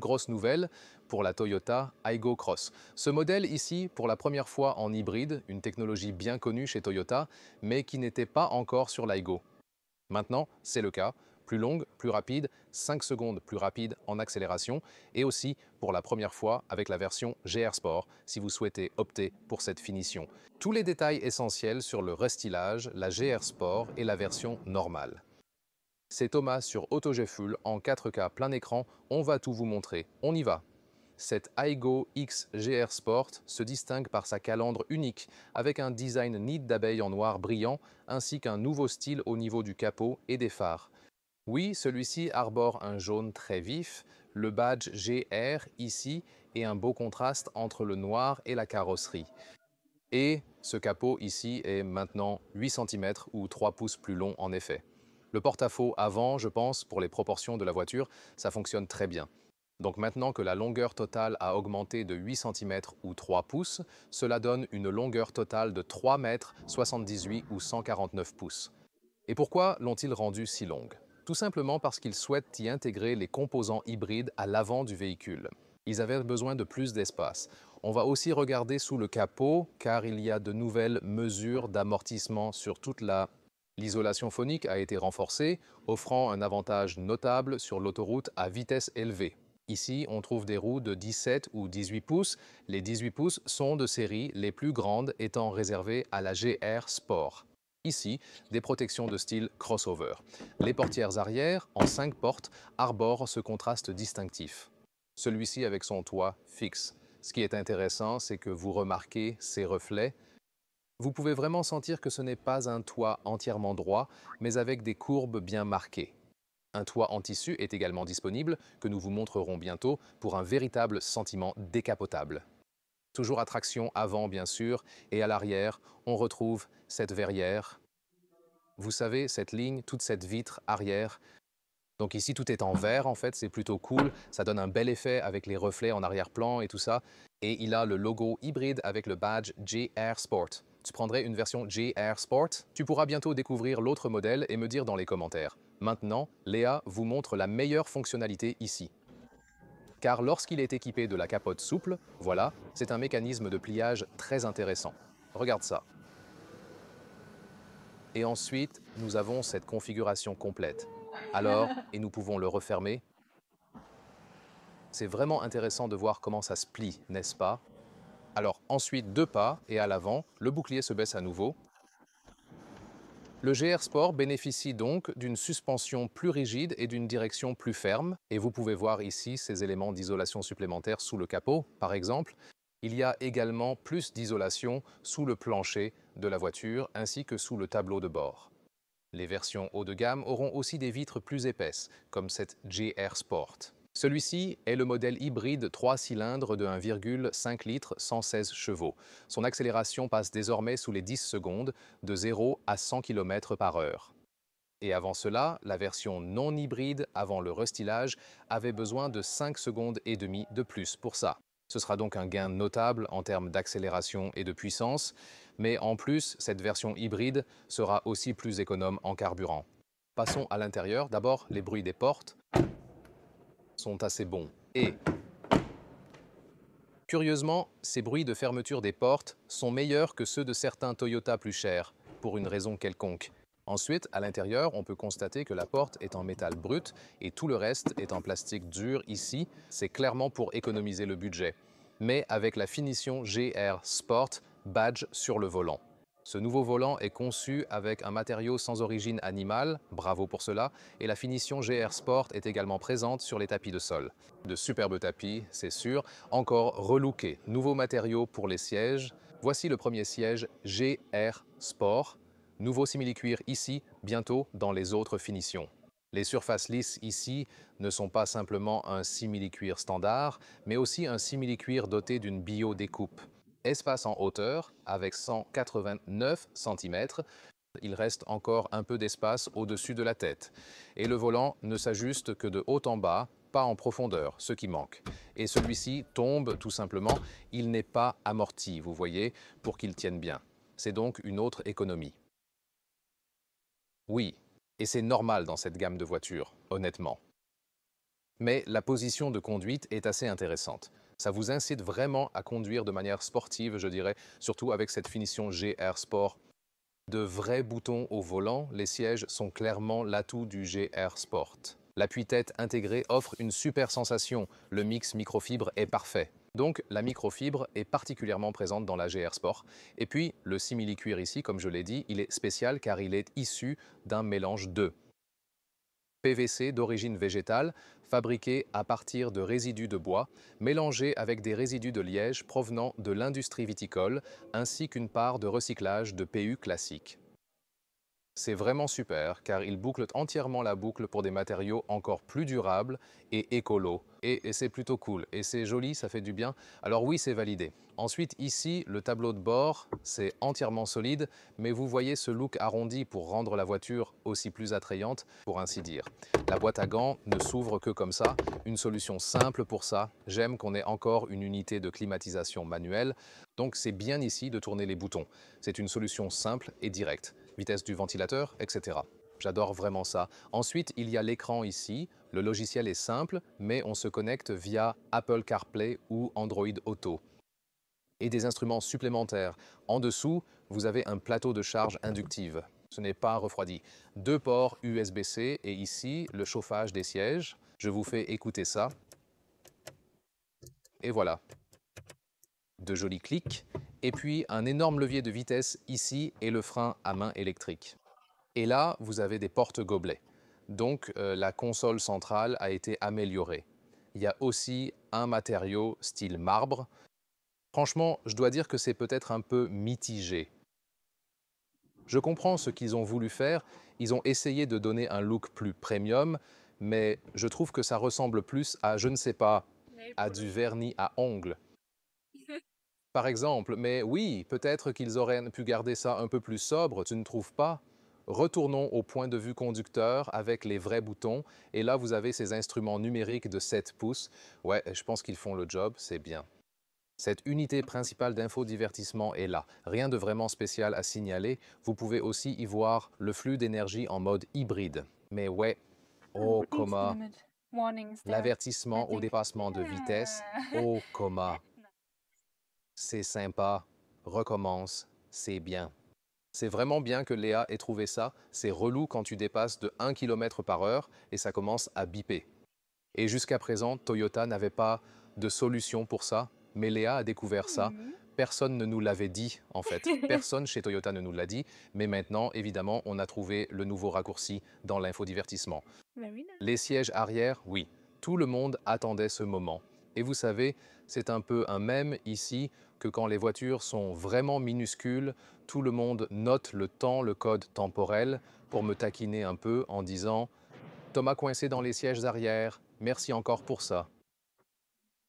Grosse nouvelle pour la Toyota Aygo Cross. Ce modèle ici, pour la première fois en hybride, une technologie bien connue chez Toyota, mais qui n'était pas encore sur l'Aygo. Maintenant, c'est le cas. Plus longue, plus rapide, 5 secondes plus rapide en accélération et aussi pour la première fois avec la version GR Sport si vous souhaitez opter pour cette finition. Tous les détails essentiels sur le restylage, la GR Sport et la version normale. C'est Thomas sur AutoG Full en 4K plein écran, on va tout vous montrer. On y va! Cette Aygo X GR Sport se distingue par sa calandre unique, avec un design nid d'abeille en noir brillant, ainsi qu'un nouveau style au niveau du capot et des phares. Oui, celui-ci arbore un jaune très vif, le badge GR ici et un beau contraste entre le noir et la carrosserie. Et ce capot ici est maintenant 8 cm ou 3 pouces plus long en effet. Le porte-à-faux avant, je pense, pour les proportions de la voiture, ça fonctionne très bien. Donc maintenant que la longueur totale a augmenté de 8 cm ou 3 pouces, cela donne une longueur totale de 3 mètres 78 ou 149 pouces. Et pourquoi l'ont-ils rendue si longue? Tout simplement parce qu'ils souhaitent y intégrer les composants hybrides à l'avant du véhicule. Ils avaient besoin de plus d'espace. On va aussi regarder sous le capot car il y a de nouvelles mesures d'amortissement sur toute la... L'isolation phonique a été renforcée, offrant un avantage notable sur l'autoroute à vitesse élevée. Ici, on trouve des roues de 17 ou 18 pouces. Les 18 pouces sont de série, les plus grandes étant réservées à la GR Sport. Ici, des protections de style crossover. Les portières arrière, en 5 portes, arborent ce contraste distinctif. Celui-ci avec son toit fixe. Ce qui est intéressant, c'est que vous remarquez ces reflets. Vous pouvez vraiment sentir que ce n'est pas un toit entièrement droit, mais avec des courbes bien marquées. Un toit en tissu est également disponible, que nous vous montrerons bientôt, pour un véritable sentiment décapotable. Toujours à traction avant, bien sûr, et à l'arrière, on retrouve cette verrière. Vous savez, cette ligne, toute cette vitre arrière. Donc ici, tout est en vert, en fait, c'est plutôt cool. Ça donne un bel effet avec les reflets en arrière-plan et tout ça. Et il a le logo hybride avec le badge GR Sport. Tu prendrais une version GR Sport? Tu pourras bientôt découvrir l'autre modèle et me dire dans les commentaires. Maintenant, Léa vous montre la meilleure fonctionnalité ici. Car lorsqu'il est équipé de la capote souple, voilà, c'est un mécanisme de pliage très intéressant. Regarde ça. Et ensuite, nous avons cette configuration complète. Alors, et nous pouvons le refermer. C'est vraiment intéressant de voir comment ça se plie, n'est-ce pas? Alors ensuite, 2 pas et à l'avant, le bouclier se baisse à nouveau. Le GR Sport bénéficie donc d'une suspension plus rigide et d'une direction plus ferme. Et vous pouvez voir ici ces éléments d'isolation supplémentaires sous le capot, par exemple. Il y a également plus d'isolation sous le plancher de la voiture ainsi que sous le tableau de bord. Les versions haut de gamme auront aussi des vitres plus épaisses, comme cette GR Sport. Celui-ci est le modèle hybride 3 cylindres de 1,5 litres 116 chevaux. Son accélération passe désormais sous les 10 secondes, de 0 à 100 km/h. Et avant cela, la version non hybride, avant le restylage, avait besoin de 5 secondes et demie de plus pour ça. Ce sera donc un gain notable en termes d'accélération et de puissance, mais en plus, cette version hybride sera aussi plus économe en carburant. Passons à l'intérieur. D'abord, les bruits des portes sont assez bons. Et curieusement, ces bruits de fermeture des portes sont meilleurs que ceux de certains Toyota plus chers, pour une raison quelconque. Ensuite, à l'intérieur, on peut constater que la porte est en métal brut et tout le reste est en plastique dur ici. C'est clairement pour économiser le budget. Mais avec la finition GR Sport badge sur le volant. Ce nouveau volant est conçu avec un matériau sans origine animale, bravo pour cela, et la finition GR Sport est également présente sur les tapis de sol. De superbes tapis, c'est sûr, encore relookés. Nouveaux matériaux pour les sièges. Voici le premier siège GR Sport. Nouveau simili-cuir ici, bientôt dans les autres finitions. Les surfaces lisses ici ne sont pas simplement un simili-cuir standard, mais aussi un simili-cuir doté d'une bio-découpe. Espace en hauteur, avec 189 cm, il reste encore un peu d'espace au-dessus de la tête. Et le volant ne s'ajuste que de haut en bas, pas en profondeur, ce qui manque. Et celui-ci tombe tout simplement, il n'est pas amorti, vous voyez, pour qu'il tienne bien. C'est donc une autre économie. Oui, et c'est normal dans cette gamme de voitures, honnêtement. Mais la position de conduite est assez intéressante. Ça vous incite vraiment à conduire de manière sportive, je dirais, surtout avec cette finition GR Sport. De vrais boutons au volant, les sièges sont clairement l'atout du GR Sport. L'appui-tête intégré offre une super sensation, le mix microfibre est parfait. Donc la microfibre est particulièrement présente dans la GR Sport. Et puis le simili-cuir ici, comme je l'ai dit, il est spécial car il est issu d'un mélange de PVC d'origine végétale, fabriqué à partir de résidus de bois, mélangés avec des résidus de liège provenant de l'industrie viticole, ainsi qu'une part de recyclage de PU classique. C'est vraiment super car il boucle entièrement la boucle pour des matériaux encore plus durables et écolos. Et c'est plutôt cool. Et c'est joli, ça fait du bien. Alors oui, c'est validé. Ensuite, ici, le tableau de bord, c'est entièrement solide, mais vous voyez ce look arrondi pour rendre la voiture aussi plus attrayante, pour ainsi dire. La boîte à gants ne s'ouvre que comme ça. Une solution simple pour ça. J'aime qu'on ait encore une unité de climatisation manuelle. Donc c'est bien ici de tourner les boutons. C'est une solution simple et directe. Vitesse du ventilateur, etc. J'adore vraiment ça. Ensuite, il y a l'écran ici. Le logiciel est simple, mais on se connecte via Apple CarPlay ou Android Auto. Et des instruments supplémentaires. En dessous, vous avez un plateau de charge inductive. Ce n'est pas refroidi. 2 ports USB-C et ici, le chauffage des sièges. Je vous fais écouter ça. Et voilà. De jolis clics. Et puis, un énorme levier de vitesse ici et le frein à main électrique. Et là, vous avez des porte-gobelets. Donc, la console centrale a été améliorée. Il y a aussi un matériau style marbre. Franchement, je dois dire que c'est peut-être un peu mitigé. Je comprends ce qu'ils ont voulu faire. Ils ont essayé de donner un look plus premium, mais je trouve que ça ressemble plus à, je ne sais pas, à du vernis à ongles. Par exemple, mais oui, peut-être qu'ils auraient pu garder ça un peu plus sobre, tu ne trouves pas? Retournons au point de vue conducteur avec les vrais boutons. Et là, vous avez ces instruments numériques de 7 pouces. Ouais, je pense qu'ils font le job, c'est bien. Cette unité principale d'infodivertissement est là. Rien de vraiment spécial à signaler. Vous pouvez aussi y voir le flux d'énergie en mode hybride. Mais ouais, oh coma, l'avertissement au dépassement de vitesse, oh coma, c'est sympa, recommence, c'est bien. C'est vraiment bien que Léa ait trouvé ça. C'est relou quand tu dépasses de 1 km/h et ça commence à biper. Et jusqu'à présent, Toyota n'avait pas de solution pour ça, mais Léa a découvert ça. Personne ne nous l'avait dit, en fait. Personne chez Toyota ne nous l'a dit, mais maintenant, évidemment, on a trouvé le nouveau raccourci dans l'infodivertissement. Les sièges arrière, oui, tout le monde attendait ce moment. Et vous savez, c'est un peu un mème ici que quand les voitures sont vraiment minuscules, tout le monde note le temps, le code temporel, pour me taquiner un peu en disant Thomas coincé dans les sièges arrière, merci encore pour ça.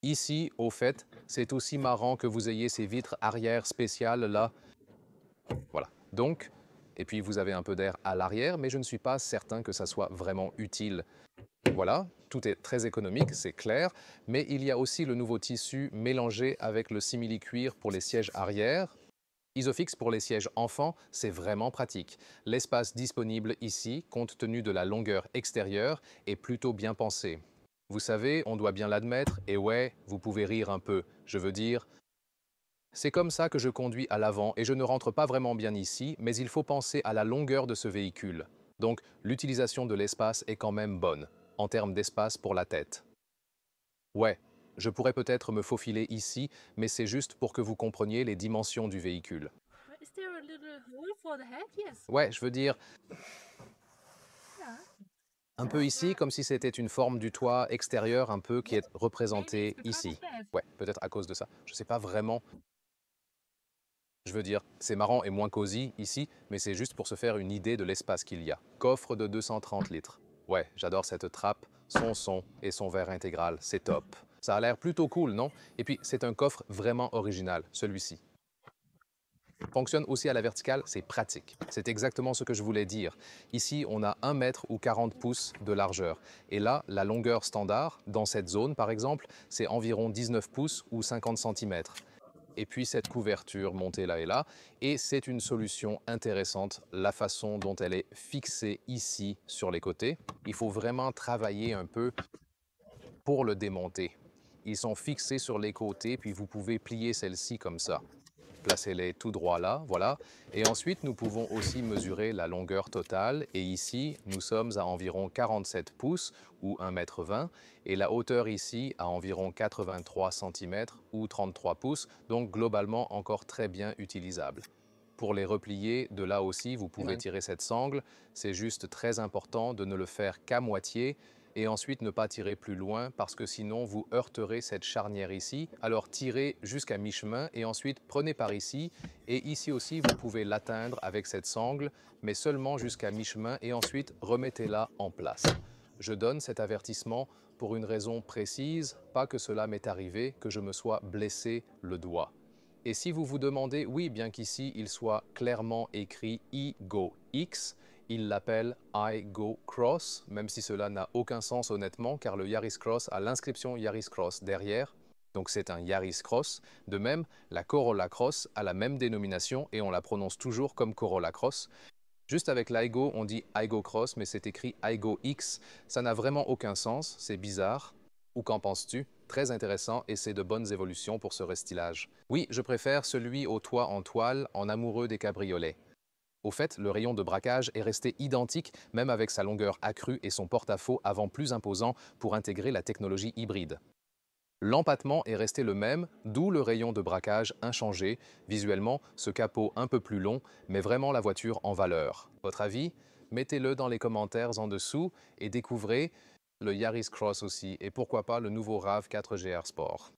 Ici, au fait, c'est aussi marrant que vous ayez ces vitres arrière spéciales là. Voilà. Donc, et puis vous avez un peu d'air à l'arrière, mais je ne suis pas certain que ça soit vraiment utile. Voilà, tout est très économique, c'est clair, mais il y a aussi le nouveau tissu mélangé avec le simili-cuir pour les sièges arrière. Isofix pour les sièges enfants, c'est vraiment pratique. L'espace disponible ici, compte tenu de la longueur extérieure, est plutôt bien pensé. Vous savez, on doit bien l'admettre, et ouais, vous pouvez rire un peu. Je veux dire, c'est comme ça que je conduis à l'avant et je ne rentre pas vraiment bien ici, mais il faut penser à la longueur de ce véhicule. Donc, l'utilisation de l'espace est quand même bonne, en termes d'espace pour la tête. Ouais, je pourrais peut-être me faufiler ici, mais c'est juste pour que vous compreniez les dimensions du véhicule. Ouais, je veux dire, un peu ici, comme si c'était une forme du toit extérieur un peu qui est représentée ici. Ouais, peut-être à cause de ça. Je sais pas vraiment. Je veux dire, c'est marrant et moins cosy ici, mais c'est juste pour se faire une idée de l'espace qu'il y a. Coffre de 230 litres. Ouais, j'adore cette trappe, son son et son verre intégral, c'est top. Ça a l'air plutôt cool, non? Et puis, c'est un coffre vraiment original, celui-ci. Fonctionne aussi à la verticale, c'est pratique. C'est exactement ce que je voulais dire. Ici, on a 1 mètre ou 40 pouces de largeur. Et là, la longueur standard, dans cette zone par exemple, c'est environ 19 pouces ou 50 centimètres. Et puis cette couverture montée là et là. Et c'est une solution intéressante, la façon dont elle est fixée ici sur les côtés. Il faut vraiment travailler un peu pour le démonter. Ils sont fixés sur les côtés, puis vous pouvez plier celle-ci comme ça. Placez-les tout droit là, voilà. Et ensuite, nous pouvons aussi mesurer la longueur totale. Et ici, nous sommes à environ 47 pouces ou 1,20 m. Et la hauteur ici à environ 83 cm ou 33 pouces. Donc globalement encore très bien utilisable. Pour les replier, de là aussi, vous pouvez tirer cette sangle. C'est juste très important de ne le faire qu'à moitié et ensuite ne pas tirer plus loin parce que sinon vous heurterez cette charnière ici. Alors tirez jusqu'à mi-chemin et ensuite prenez par ici. Et ici aussi, vous pouvez l'atteindre avec cette sangle, mais seulement jusqu'à mi-chemin et ensuite remettez-la en place. Je donne cet avertissement pour une raison précise, pas que cela m'est arrivé, que je me sois blessé le doigt. Et si vous vous demandez, oui, bien qu'ici il soit clairement écrit iGo X, il l'appelle iGo Cross, même si cela n'a aucun sens honnêtement, car le Yaris Cross a l'inscription Yaris Cross derrière, donc c'est un Yaris Cross. De même, la Corolla Cross a la même dénomination et on la prononce toujours comme Corolla Cross. Juste avec l'iGo, on dit iGo Cross, mais c'est écrit iGo X. Ça n'a vraiment aucun sens, c'est bizarre. Ou qu'en penses-tu? Très intéressant et c'est de bonnes évolutions pour ce restylage. Oui, je préfère celui au toit en toile en amoureux des cabriolets. Au fait, le rayon de braquage est resté identique, même avec sa longueur accrue et son porte-à-faux avant plus imposant pour intégrer la technologie hybride. L'empattement est resté le même, d'où le rayon de braquage inchangé, visuellement ce capot un peu plus long, mais vraiment la voiture en valeur. Votre avis? Mettez-le dans les commentaires en dessous et découvrez le Yaris Cross aussi, et pourquoi pas le nouveau RAV4 GR Sport.